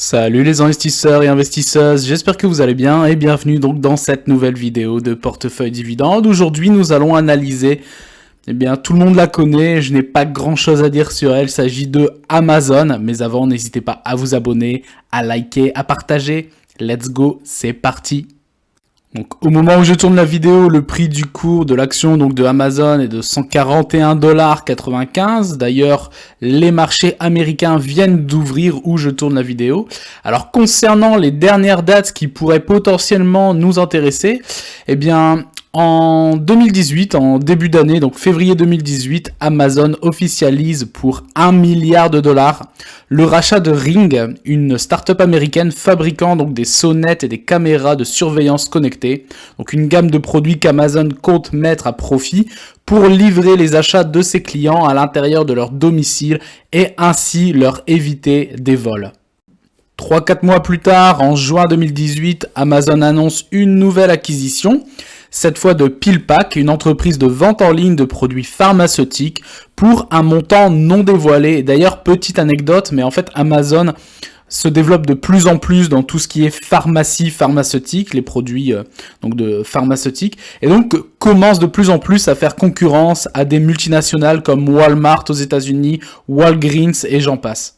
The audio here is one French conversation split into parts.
Salut les investisseurs et investisseuses, j'espère que vous allez bien et bienvenue donc dans cette nouvelle vidéo de Portefeuille Dividende. Aujourd'hui nous allons analyser, tout le monde la connaît, je n'ai pas grand chose à dire sur elle, il s'agit de Amazon. Mais avant, n'hésitez pas à vous abonner, à liker, à partager. Let's go, c'est parti. Donc, au moment où je tourne la vidéo, le prix du cours de l'action donc de Amazon est de 141,95 $. D'ailleurs, les marchés américains viennent d'ouvrir où je tourne la vidéo. Alors, concernant les dernières dates qui pourraient potentiellement nous intéresser, en 2018, en début d'année, donc février 2018, Amazon officialise pour $1 milliard le rachat de Ring, une start-up américaine fabriquant donc des sonnettes et des caméras de surveillance connectées. Donc une gamme de produits qu'Amazon compte mettre à profit pour livrer les achats de ses clients à l'intérieur de leur domicile et ainsi leur éviter des vols. 3-4 mois plus tard, en juin 2018, Amazon annonce une nouvelle acquisition, cette fois de PillPack, une entreprise de vente en ligne de produits pharmaceutiques pour un montant non dévoilé. D'ailleurs, petite anecdote, mais en fait Amazon se développe de plus en plus dans tout ce qui est pharmacie pharmaceutique, les produits donc de pharmaceutique, et donc commence de plus en plus à faire concurrence à des multinationales comme Walmart aux États-Unis, Walgreens et j'en passe.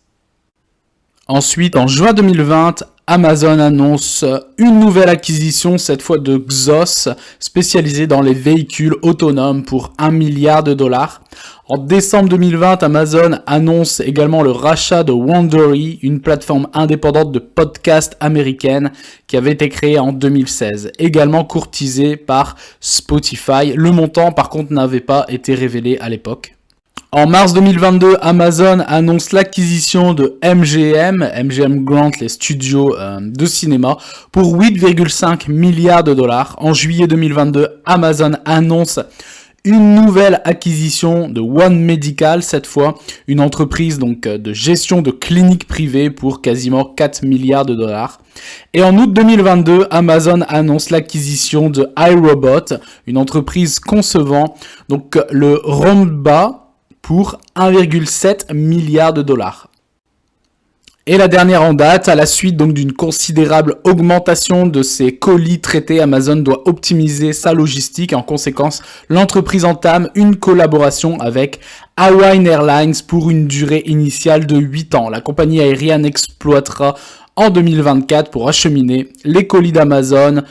Ensuite, en juin 2020, Amazon annonce une nouvelle acquisition, cette fois de Xos, spécialisée dans les véhicules autonomes pour $1 milliard. En décembre 2020, Amazon annonce également le rachat de Wondery, une plateforme indépendante de podcast américaine qui avait été créée en 2016, également courtisée par Spotify. Le montant, par contre, n'avait pas été révélé à l'époque. En mars 2022, Amazon annonce l'acquisition de MGM Grant, les studios de cinéma, pour $8,5 milliards. En juillet 2022, Amazon annonce une nouvelle acquisition de One Medical, cette fois une entreprise donc de gestion de cliniques privées pour quasiment $4 milliards. Et en août 2022, Amazon annonce l'acquisition de iRobot, une entreprise concevant donc le Roomba pour $1,7 milliard. Et la dernière en date, à la suite donc d'une considérable augmentation de ses colis traités, Amazon doit optimiser sa logistique. En conséquence, l'entreprise entame une collaboration avec Hawaiian Airlines pour une durée initiale de 8 ans. La compagnie aérienne exploitera en 2024 pour acheminer les colis d'Amazon.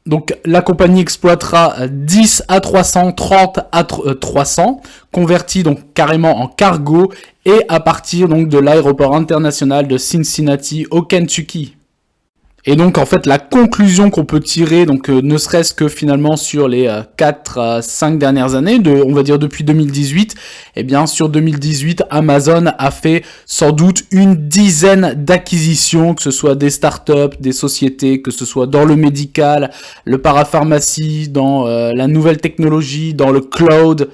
Donc la compagnie exploitera 10 à 300, 30 à 300, convertis donc carrément en cargo et à partir donc de l'aéroport international de Cincinnati au Kentucky. Et donc en fait la conclusion qu'on peut tirer, donc ne serait-ce que finalement sur les 4 à 5 dernières années, on va dire depuis 2018, sur 2018 Amazon a fait sans doute une dizaine d'acquisitions, que ce soit des startups, des sociétés, que ce soit dans le médical, le parapharmacie, dans la nouvelle technologie, dans le cloud,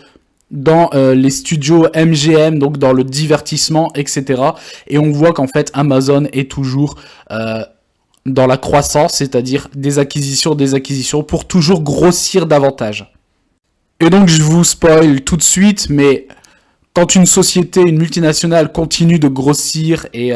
dans les studios MGM, donc dans le divertissement, etc. Et on voit qu'en fait Amazon est toujours dans la croissance, c'est-à-dire des acquisitions pour toujours grossir davantage. Et donc je vous spoil tout de suite, mais quand une société, une multinationale continue de grossir et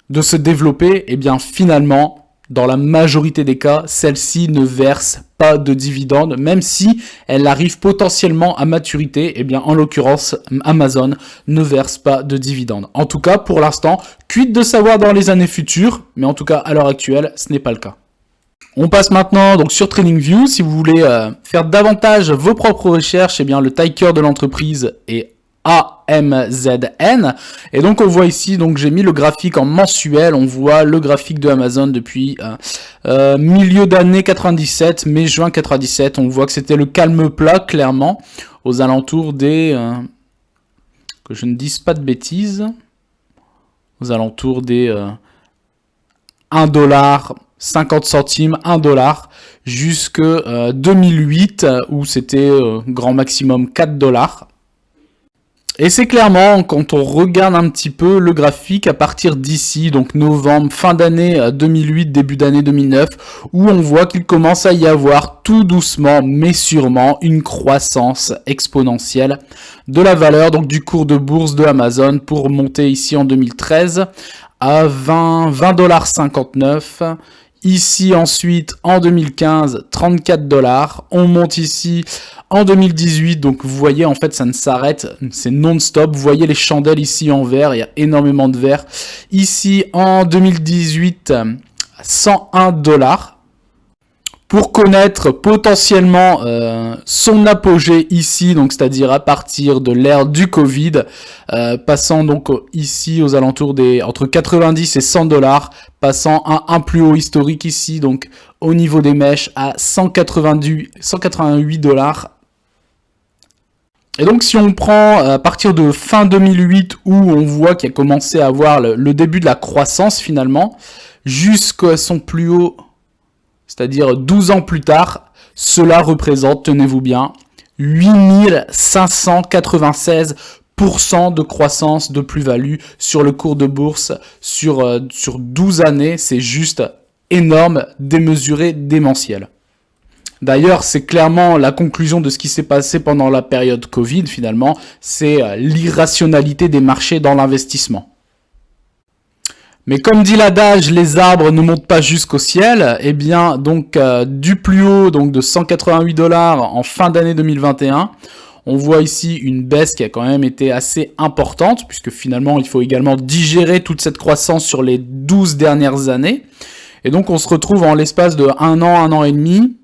de se développer, finalement, dans la majorité des cas, celle-ci ne verse pas de dividendes, même si elle arrive potentiellement à maturité. En l'occurrence, Amazon ne verse pas de dividendes. En tout cas, pour l'instant, quid de savoir dans les années futures, mais en tout cas, à l'heure actuelle, ce n'est pas le cas. On passe maintenant donc sur TradingView. Si vous voulez faire davantage vos propres recherches, le ticker de l'entreprise est AMZN. Et donc on voit ici, donc j'ai mis le graphique en mensuel, on voit le graphique de Amazon depuis milieu d'année 97, mai-juin 97, on voit que c'était le calme plat clairement, aux alentours des, que je ne dise pas de bêtises, aux alentours des $1, 50 centimes, $1, jusque 2008 où c'était grand maximum $4. Et c'est clairement, quand on regarde un petit peu le graphique à partir d'ici, donc novembre, fin d'année 2008, début d'année 2009, où on voit qu'il commence à y avoir tout doucement, mais sûrement, une croissance exponentielle de la valeur, donc du cours de bourse de Amazon, pour monter ici en 2013 à 20,59 $. Ici ensuite en 2015, 34 $. On monte ici en 2018, donc vous voyez en fait ça ne s'arrête, c'est non-stop. Vous voyez les chandelles ici en vert, il y a énormément de vert. Ici en 2018, 101 $. Pour connaître potentiellement son apogée ici, donc c'est-à-dire à partir de l'ère du Covid, passant donc ici aux alentours des entre 90 et 100 $, passant à un plus haut historique ici, donc au niveau des mèches à 188 $. Et donc si on prend à partir de fin 2008 où on voit qu'il a commencé à avoir le début de la croissance finalement, jusqu'à son plus haut, c'est-à-dire 12 ans plus tard, cela représente, tenez-vous bien, 8596% de croissance de plus-value sur le cours de bourse sur 12 années. C'est juste énorme, démesuré, démentiel. D'ailleurs, c'est clairement la conclusion de ce qui s'est passé pendant la période Covid, finalement, c'est l'irrationalité des marchés dans l'investissement. Mais comme dit l'adage, les arbres ne montent pas jusqu'au ciel. Eh bien, donc du plus haut, donc de 188 $ en fin d'année 2021, on voit ici une baisse qui a quand même été assez importante, puisque finalement, il faut également digérer toute cette croissance sur les 12 dernières années. Et donc, on se retrouve en l'espace de un an et demi,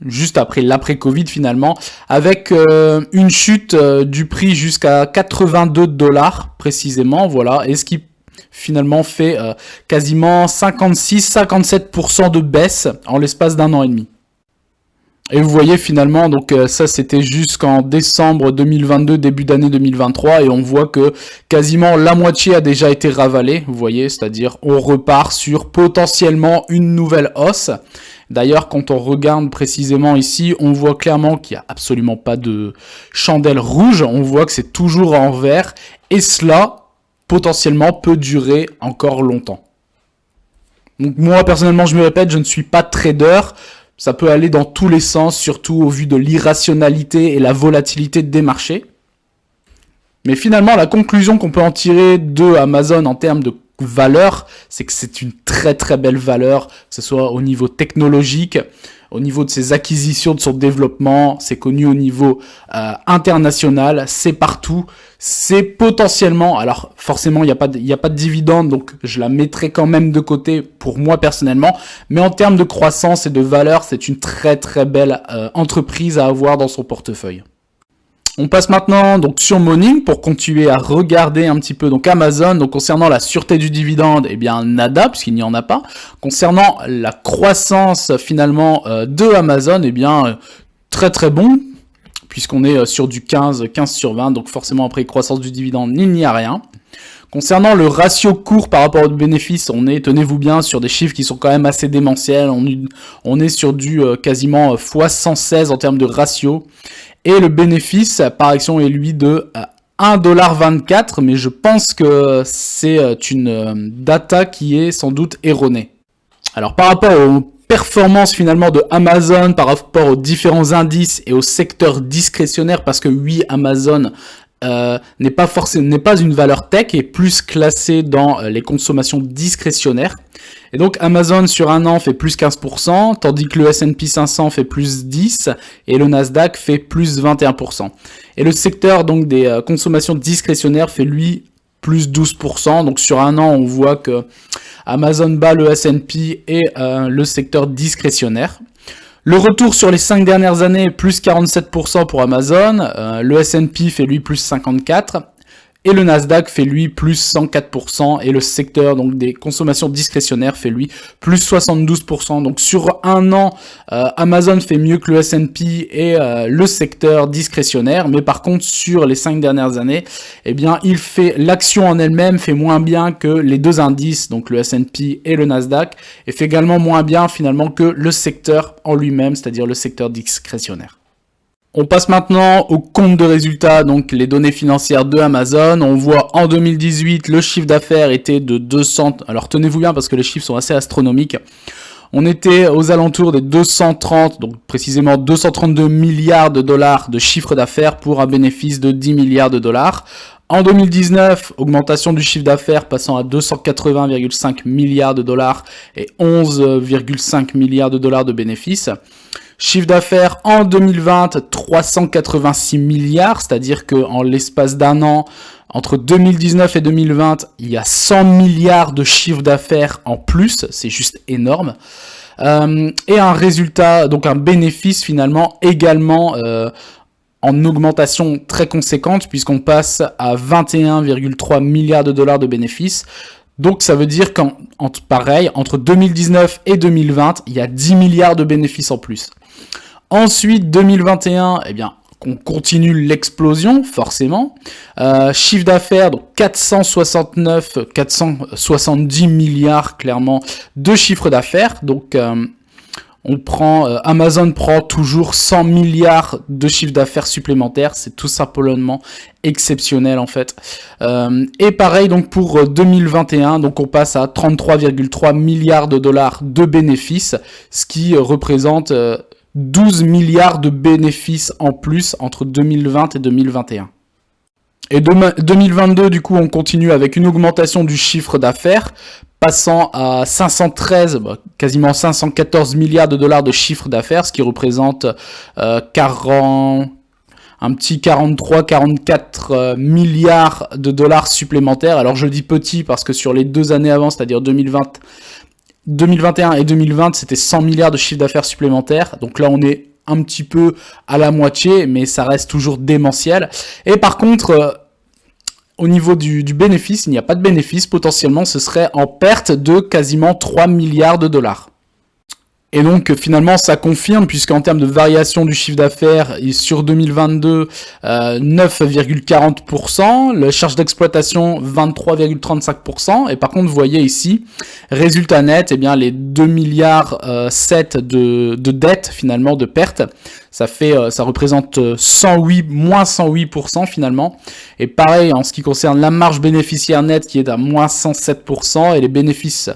juste après l'après-Covid finalement, avec une chute du prix jusqu'à 82 $ précisément, voilà, et ce qui finalement fait quasiment 56-57% de baisse en l'espace d'un an et demi. Et vous voyez finalement, donc ça c'était jusqu'en décembre 2022, début d'année 2023, et on voit que quasiment la moitié a déjà été ravalée, vous voyez, c'est-à-dire on repart sur potentiellement une nouvelle hausse. D'ailleurs, quand on regarde précisément ici, on voit clairement qu'il n'y a absolument pas de chandelle rouge, on voit que c'est toujours en vert, et cela potentiellement peut durer encore longtemps. Donc moi personnellement, je me répète, je ne suis pas trader, ça peut aller dans tous les sens, surtout au vu de l'irrationalité et la volatilité des marchés. Mais finalement, la conclusion qu'on peut en tirer de Amazon en termes de valeur, c'est que c'est une très très belle valeur, que ce soit au niveau technologique, au niveau de ses acquisitions, de son développement, c'est connu au niveau international, c'est partout, c'est potentiellement, alors forcément il n'y a pas de dividende, donc je la mettrai quand même de côté pour moi personnellement, mais en termes de croissance et de valeur, c'est une très très belle entreprise à avoir dans son portefeuille. On passe maintenant donc sur Morning pour continuer à regarder un petit peu donc Amazon. Donc concernant la sûreté du dividende, eh bien nada puisqu'il n'y en a pas. Concernant la croissance finalement de Amazon, eh bien très très bon puisqu'on est sur du 15 sur 20. Donc forcément après croissance du dividende, il n'y a rien. Concernant le ratio cours par rapport au bénéfice, on est, tenez-vous bien, sur des chiffres qui sont quand même assez démentiels. On est sur du quasiment x116 en termes de ratio. Et le bénéfice par action est lui de 1,24 $, mais je pense que c'est une data qui est sans doute erronée. Alors par rapport aux performances finalement de Amazon, par rapport aux différents indices et aux secteurs discrétionnaires, parce que oui, Amazon n'est pas une valeur tech et plus classée dans les consommations discrétionnaires. Et donc Amazon sur un an fait plus 15%, tandis que le S&P 500 fait plus 10% et le Nasdaq fait plus 21%. Et le secteur donc des consommations discrétionnaires fait lui plus 12%. Donc sur un an, on voit que Amazon bat le S&P et le secteur discrétionnaire. Le retour sur les 5 dernières années, plus 47% pour Amazon, le S&P fait lui plus 54%, et le Nasdaq fait lui plus 104%, et le secteur donc des consommations discrétionnaires fait lui plus 72%. Donc sur un an, Amazon fait mieux que le S&P et le secteur discrétionnaire, mais par contre sur les 5 dernières années, eh bien l'action en elle-même fait moins bien que les deux indices, donc le S&P et le Nasdaq, et fait également moins bien finalement que le secteur en lui-même, c'est-à-dire le secteur discrétionnaire. On passe maintenant au compte de résultats, donc les données financières de Amazon. On voit en 2018, le chiffre d'affaires était de 200... Alors tenez-vous bien parce que les chiffres sont assez astronomiques. On était aux alentours des 230, donc précisément 232 milliards de dollars de chiffre d'affaires pour un bénéfice de 10 milliards de dollars. En 2019, augmentation du chiffre d'affaires passant à 280,5 milliards de dollars et 11,5 milliards de dollars de bénéfices. Chiffre d'affaires en 2020, 386 milliards, c'est-à-dire qu'en l'espace d'un an, entre 2019 et 2020, il y a 100 milliards de chiffre d'affaires en plus, c'est juste énorme. Et un résultat, donc un bénéfice finalement également en augmentation très conséquente, puisqu'on passe à 21,3 milliards de dollars de bénéfices. Donc ça veut dire pareil, entre 2019 et 2020, il y a 10 milliards de bénéfices en plus. Ensuite, 2021, eh bien, on continue l'explosion, forcément. Chiffre d'affaires, donc 470 milliards, clairement, de chiffre d'affaires. Donc, Amazon prend toujours 100 milliards de chiffre d'affaires supplémentaires. C'est tout simplement exceptionnel, en fait. Et pareil, donc, pour 2021, donc, on passe à 33,3 milliards de dollars de bénéfices, ce qui représente 12 milliards de bénéfices en plus entre 2020 et 2021. Et 2022, du coup, on continue avec une augmentation du chiffre d'affaires, passant à 513, quasiment 514 milliards de dollars de chiffre d'affaires, ce qui représente un petit 43-44 milliards de dollars supplémentaires. Alors je dis petit parce que sur les 2 années avant, c'est-à-dire 2021 et 2020, c'était 100 milliards de chiffre d'affaires supplémentaires. Donc là, on est un petit peu à la moitié, mais ça reste toujours démentiel. Et par contre, au niveau du bénéfice, il n'y a pas de bénéfice. Potentiellement, ce serait en perte de quasiment 3 milliards de dollars. Et donc finalement ça confirme, puisqu'en termes de variation du chiffre d'affaires, sur 2022, 9,40%, la charge d'exploitation 23,35%, et par contre vous voyez ici, résultat net, eh bien les 2 milliards 7 de dette finalement, de perte, ça représente moins 108% finalement. Et pareil en ce qui concerne la marge bénéficiaire nette qui est à moins 107%, et les bénéfices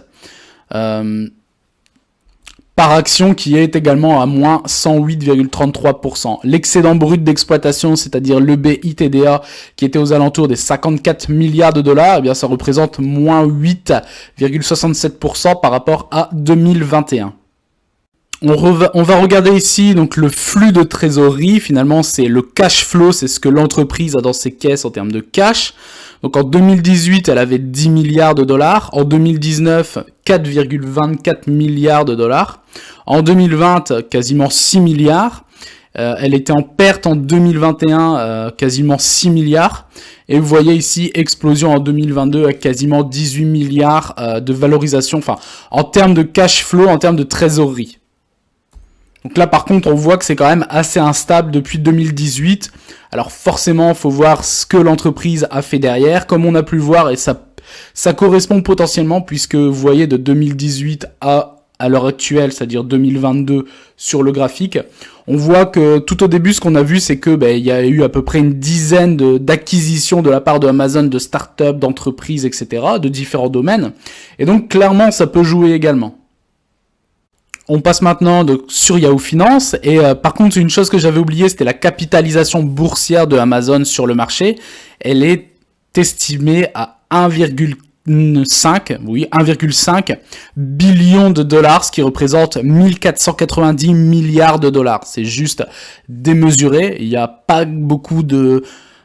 par action qui est également à moins 108,33%. L'excédent brut d'exploitation, c'est-à-dire l'EBITDA, qui était aux alentours des 54 milliards de dollars, eh bien ça représente moins 8,67% par rapport à 2021. On va regarder ici donc le flux de trésorerie. Finalement, c'est le cash flow, c'est ce que l'entreprise a dans ses caisses en termes de cash. Donc en 2018, elle avait 10 milliards de dollars. En 2019, 4,24 milliards de dollars. En 2020, quasiment 6 milliards. Elle était en perte en 2021, quasiment 6 milliards. Et vous voyez ici, explosion en 2022 à quasiment 18 milliards de valorisation, enfin en termes de cash flow, en termes de trésorerie. Donc là, par contre, on voit que c'est quand même assez instable depuis 2018. Alors forcément, il faut voir ce que l'entreprise a fait derrière. Comme on a pu le voir, et ça correspond potentiellement, puisque vous voyez de 2018 à l'heure actuelle, c'est-à-dire 2022 sur le graphique, on voit que tout au début, ce qu'on a vu, c'est que il y a eu à peu près une dizaine d'acquisitions de la part de Amazon, de startups, d'entreprises, etc., de différents domaines. Et donc, clairement, ça peut jouer également. On passe maintenant sur Yahoo Finance, et par contre une chose que j'avais oubliée, c'était la capitalisation boursière de Amazon sur le marché. Elle est estimée à 1,5 billion de dollars, ce qui représente 1490 milliards de dollars. C'est juste démesuré, il n'y a pas beaucoup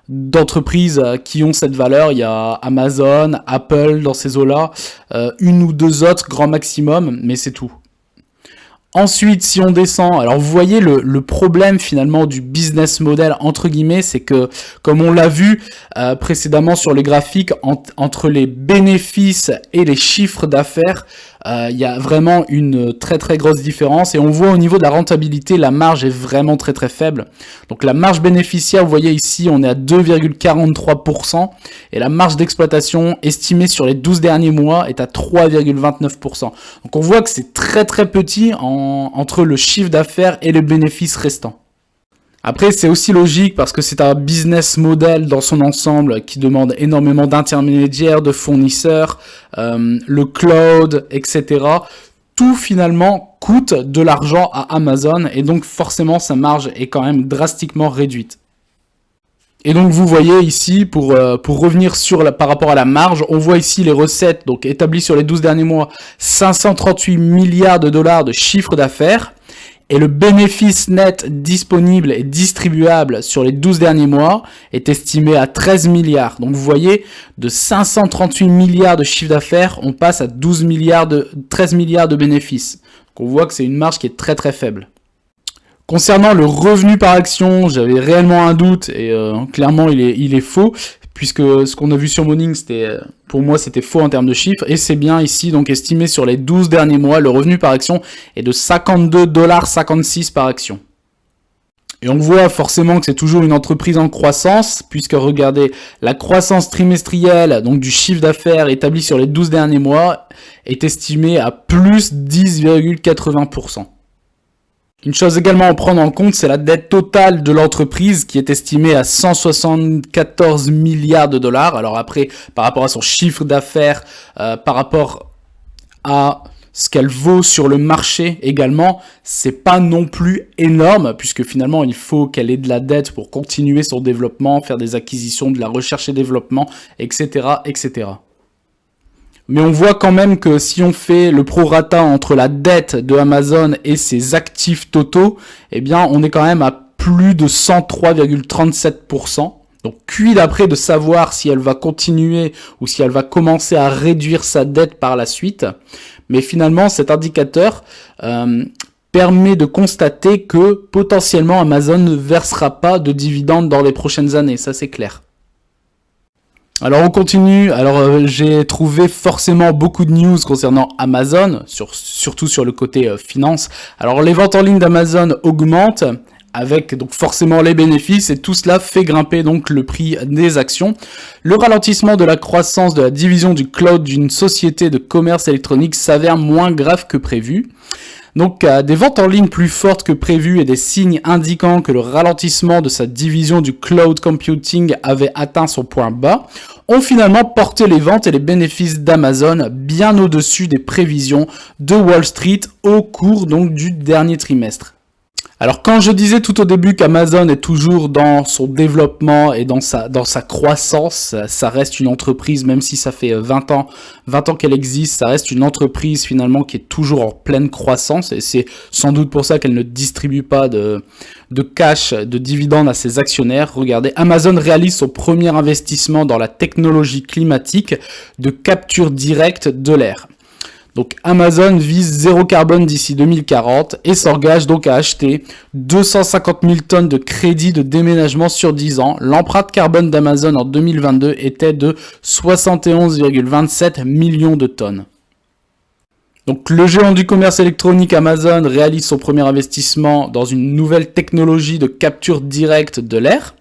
d'entreprises qui ont cette valeur. Il y a Amazon, Apple dans ces eaux-là, une ou deux autres grand maximum, mais c'est tout. Ensuite, si on descend, alors vous voyez le problème finalement du business model entre guillemets, c'est que comme on l'a vu précédemment sur les graphiques, entre les bénéfices et les chiffres d'affaires, il y a vraiment une très très grosse différence, et on voit au niveau de la rentabilité, la marge est vraiment très très faible. Donc la marge bénéficiaire, vous voyez ici, on est à 2,43%, et la marge d'exploitation estimée sur les 12 derniers mois est à 3,29%. Donc on voit que c'est très très petit entre le chiffre d'affaires et les bénéfices restants. Après, c'est aussi logique parce que c'est un business model dans son ensemble qui demande énormément d'intermédiaires, de fournisseurs, le cloud, etc. Tout finalement coûte de l'argent à Amazon et donc forcément sa marge est quand même drastiquement réduite. Et donc vous voyez ici, pour revenir par rapport à la marge, on voit ici les recettes donc établies sur les 12 derniers mois, 538 milliards de dollars de chiffre d'affaires. Et le bénéfice net disponible et distribuable sur les 12 derniers mois est estimé à 13 milliards. Donc vous voyez, de 538 milliards de chiffre d'affaires, on passe à 13 milliards de bénéfices. Donc on voit que c'est une marge qui est très très faible. Concernant le revenu par action, j'avais réellement un doute et clairement il est faux. Puisque ce qu'on a vu sur Morning, pour moi c'était faux en termes de chiffres, et c'est bien ici, donc estimé sur les 12 derniers mois, le revenu par action est de 52,56$ par action. Et on voit forcément que c'est toujours une entreprise en croissance, puisque regardez, la croissance trimestrielle donc du chiffre d'affaires établi sur les 12 derniers mois est estimée à plus 10,80%. Une chose également à prendre en compte, c'est la dette totale de l'entreprise qui est estimée à 174 milliards de dollars. Alors après, par rapport à son chiffre d'affaires, par rapport à ce qu'elle vaut sur le marché également, c'est pas non plus énorme, puisque finalement il faut qu'elle ait de la dette pour continuer son développement, faire des acquisitions, de la recherche et développement, etc., etc. Mais on voit quand même que si on fait le prorata entre la dette de Amazon et ses actifs totaux, eh bien on est quand même à plus de 103,37%. Donc quid après de savoir si elle va continuer ou si elle va commencer à réduire sa dette par la suite. Mais finalement cet indicateur permet de constater que potentiellement Amazon ne versera pas de dividendes dans les prochaines années, ça c'est clair. Alors on continue, j'ai trouvé forcément beaucoup de news concernant Amazon, surtout sur le côté finance. Alors les ventes en ligne d'Amazon augmentent, avec donc forcément les bénéfices, et tout cela fait grimper donc le prix des actions. Le ralentissement de la croissance de la division du cloud d'une société de commerce électronique s'avère moins grave que prévu. Donc des ventes en ligne plus fortes que prévu et des signes indiquant que le ralentissement de sa division du cloud computing avait atteint son point bas ont finalement porté les ventes et les bénéfices d'Amazon bien au-dessus des prévisions de Wall Street au cours donc du dernier trimestre. Alors quand je disais tout au début qu'Amazon est toujours dans son développement et dans sa croissance, ça reste une entreprise, même si ça fait 20 ans qu'elle existe, ça reste une entreprise finalement qui est toujours en pleine croissance, et c'est sans doute pour ça qu'elle ne distribue pas de cash, de dividendes à ses actionnaires. Regardez, Amazon réalise son premier investissement dans la technologie climatique de capture directe de l'air. Donc Amazon vise zéro carbone d'ici 2040 et s'engage donc à acheter 250 000 tonnes de crédits de déménagement sur 10 ans. L'empreinte carbone d'Amazon en 2022 était de 71,27 millions de tonnes. Donc le géant du commerce électronique Amazon réalise son premier investissement dans une nouvelle technologie de capture directe de l'air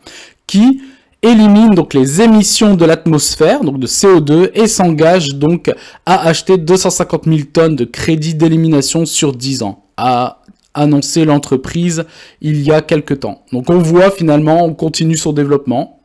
qui élimine donc les émissions de l'atmosphère, donc de CO2, et s'engage donc à acheter 250 000 tonnes de crédits d'élimination sur 10 ans, a annoncé l'entreprise il y a quelques temps. Donc on voit finalement, on continue son développement.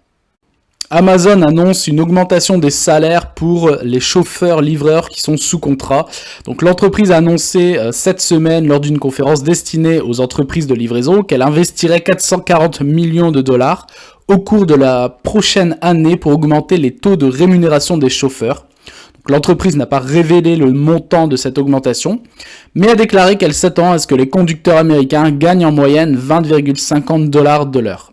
Amazon annonce une augmentation des salaires pour les chauffeurs-livreurs qui sont sous contrat. Donc l'entreprise a annoncé cette semaine lors d'une conférence destinée aux entreprises de livraison qu'elle investirait 440 millions de dollars au cours de la prochaine année pour augmenter les taux de rémunération des chauffeurs. Donc, l'entreprise n'a pas révélé le montant de cette augmentation, mais a déclaré qu'elle s'attend à ce que les conducteurs américains gagnent en moyenne 20,50 $ de l'heure.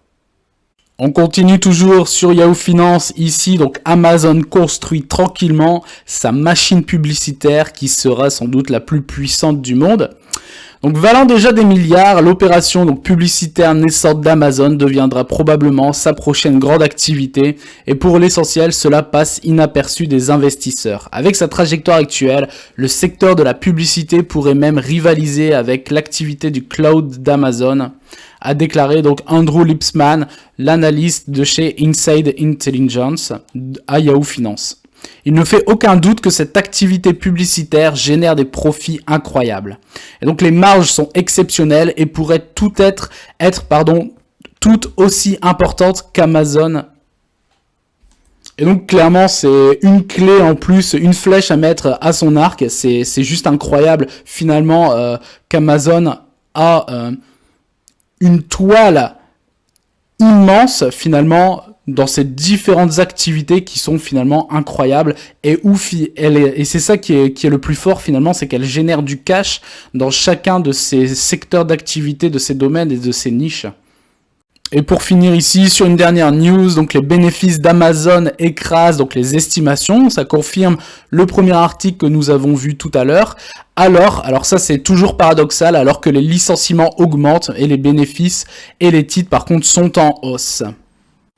On continue toujours sur Yahoo Finance ici, donc Amazon construit tranquillement sa machine publicitaire qui sera sans doute la plus puissante du monde. Donc valant déjà des milliards, l'opération donc publicitaire naissante d'Amazon deviendra probablement sa prochaine grande activité et pour l'essentiel cela passe inaperçu des investisseurs. Avec sa trajectoire actuelle, le secteur de la publicité pourrait même rivaliser avec l'activité du cloud d'Amazon, a déclaré donc Andrew Lipsman, l'analyste de chez Inside Intelligence à Yahoo Finance. Il ne fait aucun doute que cette activité publicitaire génère des profits incroyables. Et donc les marges sont exceptionnelles et pourraient toutes être tout aussi importante qu'Amazon. Et donc clairement c'est une clé en plus, une flèche à mettre à son arc. C'est juste incroyable finalement qu'Amazon a une toile immense finalement dans ces différentes activités qui sont finalement incroyables et et c'est ça qui est le plus fort finalement, c'est qu'elle génère du cash dans chacun de ces secteurs d'activité, de ces domaines et de ces niches. Et pour finir ici, sur une dernière news, donc les bénéfices d'Amazon écrasent donc les estimations. Ça confirme le premier article que nous avons vu tout à l'heure. Alors ça c'est toujours paradoxal, alors que les licenciements augmentent et les bénéfices et les titres par contre sont en hausse.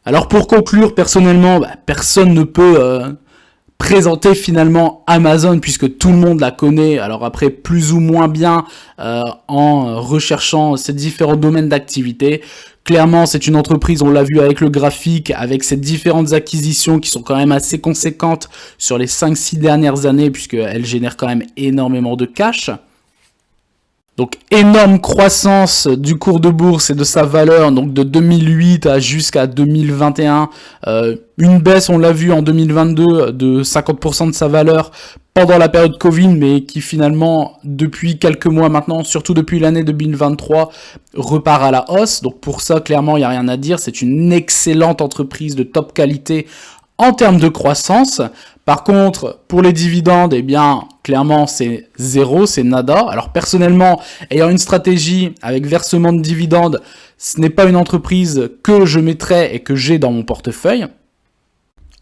Alors pour conclure, personnellement, personne ne peut présenter finalement Amazon puisque tout le monde la connaît, alors après plus ou moins bien en recherchant ces différents domaines d'activité. Clairement, c'est une entreprise, on l'a vu avec le graphique, avec ces différentes acquisitions qui sont quand même assez conséquentes sur les 5-6 dernières années puisqu'elle génère quand même énormément de cash. Donc énorme croissance du cours de bourse et de sa valeur, donc de 2008 jusqu'à 2021. Une baisse, on l'a vu en 2022, de 50% de sa valeur pendant la période Covid, mais qui finalement, depuis quelques mois maintenant, surtout depuis l'année 2023, repart à la hausse. Donc pour ça, clairement, il n'y a rien à dire. C'est une excellente entreprise de top qualité en termes de croissance. Par contre, pour les dividendes, eh bien, clairement, c'est zéro, c'est nada. Alors, personnellement, ayant une stratégie avec versement de dividendes, ce n'est pas une entreprise que je mettrais et que j'ai dans mon portefeuille.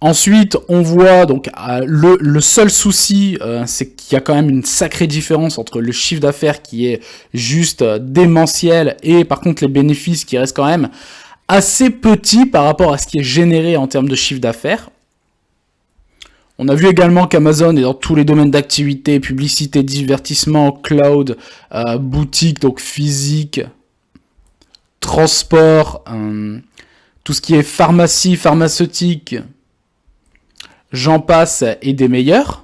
Ensuite, on voit donc le seul souci, c'est qu'il y a quand même une sacrée différence entre le chiffre d'affaires qui est juste démentiel et par contre les bénéfices qui restent quand même assez petits par rapport à ce qui est généré en termes de chiffre d'affaires. On a vu également qu'Amazon est dans tous les domaines d'activité, publicité, divertissement, cloud, boutique, donc physique, transport, tout ce qui est pharmacie, pharmaceutique, j'en passe et des meilleurs.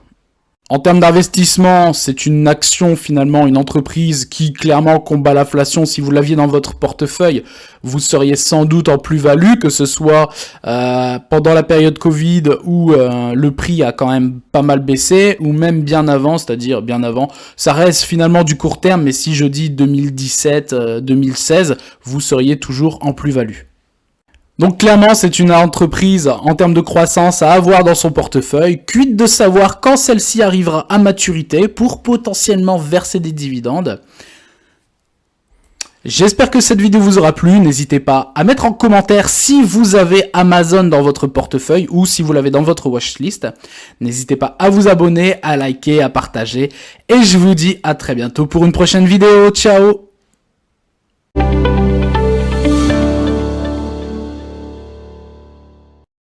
En termes d'investissement, c'est une action finalement, une entreprise qui clairement combat l'inflation. Si vous l'aviez dans votre portefeuille, vous seriez sans doute en plus-value, que ce soit pendant la période Covid où le prix a quand même pas mal baissé, ou même bien avant, c'est-à-dire bien avant. Ça reste finalement du court terme, mais si je dis 2017-2016, vous seriez toujours en plus-value. Donc clairement, c'est une entreprise en termes de croissance à avoir dans son portefeuille. Quid de savoir quand celle-ci arrivera à maturité pour potentiellement verser des dividendes. J'espère que cette vidéo vous aura plu. N'hésitez pas à mettre en commentaire si vous avez Amazon dans votre portefeuille ou si vous l'avez dans votre watchlist. N'hésitez pas à vous abonner, à liker, à partager. Et je vous dis à très bientôt pour une prochaine vidéo. Ciao!